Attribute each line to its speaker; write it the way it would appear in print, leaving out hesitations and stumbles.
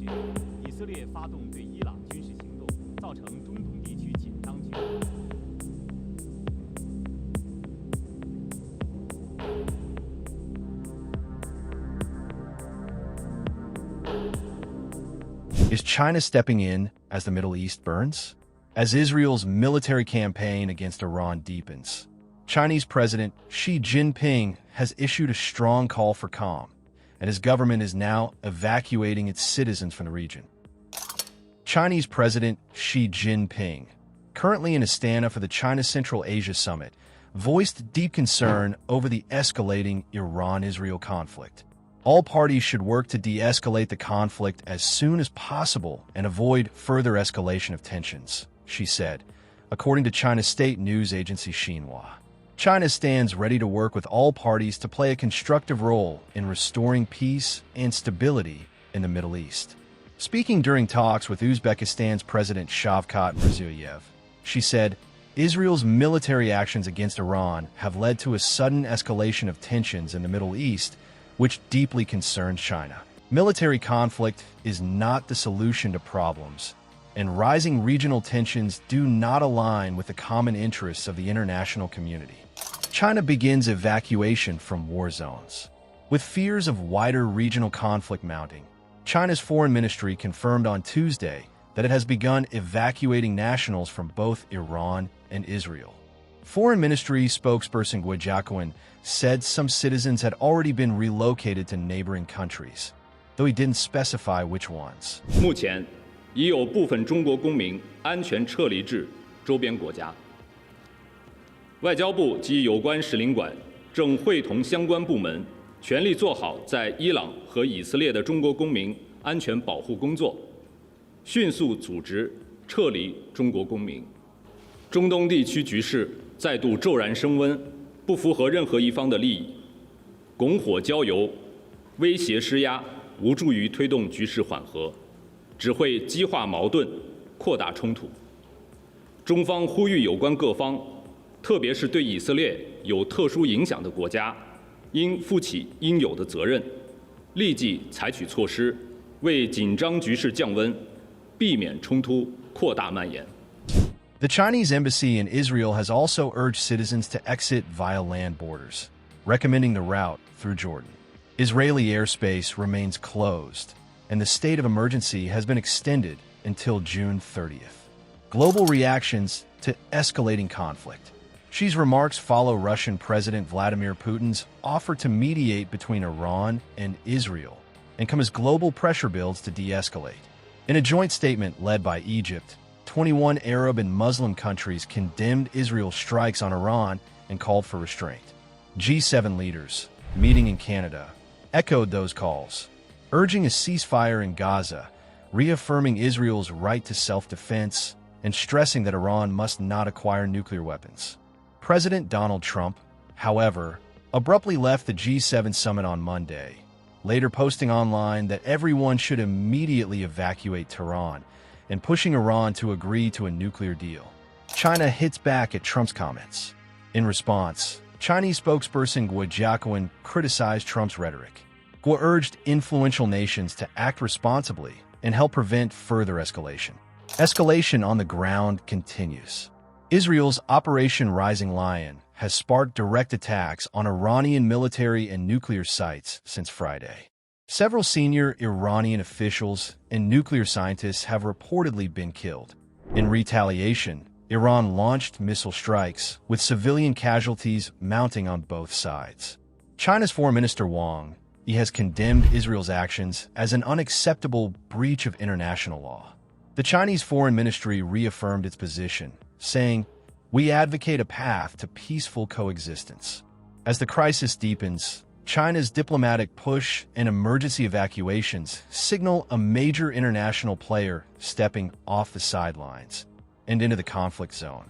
Speaker 1: 讯，以色列发动对伊朗军事行动，造成中东地区紧张局势。
Speaker 2: Is China stepping in as the Middle East burns? As Israel's military campaign against Iran deepens, Chinese President Xi Jinping has issued a strong call for calm, and his government is now evacuating its citizens from the region. Chinese President Xi Jinping, currently in Astana for the China Central Asia Summit, voiced deep concern over the escalating Iran-Israel conflict. All parties should work to de-escalate the conflict as soon as possible and avoid further escalation of tensions, she said, according to China's state news agency Xinhua. China stands ready to work with all parties to play a constructive role in restoring peace and stability in the Middle East. Speaking during talks with Uzbekistan's President Shavkat Mirziyoyev, she said, Israel's military actions against Iran have led to a sudden escalation of tensions in the Middle East, which deeply concerns China. Military conflict is not the solution to problems, and rising regional tensions do not align with the common interests of the international community. China begins evacuation from war zones. With fears of wider regional conflict mounting, China's foreign ministry confirmed on Tuesday that it has begun evacuating nationals from both Iran and Israel. Foreign Ministry spokesperson Guo Jiakun said some citizens had already been relocated to neighboring countries, though he didn't specify which ones.
Speaker 3: 目前已有部分中国公民安全撤离至周边国家。外交部及有关使领馆正会同相关部门，全力做好在伊朗和以色列的中国公民安全保护工作，迅速组织撤离中国公民。中东地区局势再度骤然升温，不符合任何一方的利益，拱火浇油、威胁施压，无助于推动局势缓和，只会激化矛盾、扩大冲突。中方呼吁有关各方，特别是对以色列有特殊影响的国家，应负起应有的责任，立即采取措施，为紧张局势降温，避免冲突扩大蔓延。
Speaker 2: The Chinese embassy in Israel has also urged citizens to exit via land borders, recommending the route through Jordan. Israeli airspace remains closed, and the state of emergency has been extended until June 30th. Global reactions to escalating conflict. Xi's remarks follow Russian President Vladimir Putin's offer to mediate between Iran and Israel and come as global pressure builds to de-escalate. In a joint statement led by Egypt, 21 Arab and Muslim countries condemned Israel's strikes on Iran and called for restraint. G7 leaders, meeting in Canada, echoed those calls, urging a ceasefire in Gaza, reaffirming Israel's right to self-defense, and stressing that Iran must not acquire nuclear weapons. President Donald Trump, however, abruptly left the G7 summit on Monday, later posting online that everyone should immediately evacuate Tehran and pushing Iran to agree to a nuclear deal. China hits back at Trump's comments. In response, Chinese spokesperson Guo Jiakun criticized Trump's rhetoric. Guo urged influential nations to act responsibly and help prevent further escalation. Escalation on the ground continues. Israel's Operation Rising Lion has sparked direct attacks on Iranian military and nuclear sites since Friday. Several senior Iranian officials and nuclear scientists have reportedly been killed. In retaliation, Iran launched missile strikes, with civilian casualties mounting on both sides. China's Foreign Minister Wang Yi has condemned Israel's actions as an unacceptable breach of international law. The Chinese Foreign Ministry reaffirmed its position, saying, "We advocate a path to peaceful coexistence." As the crisis deepens, China's diplomatic push and emergency evacuations signal a major international player stepping off the sidelines and into the conflict zone.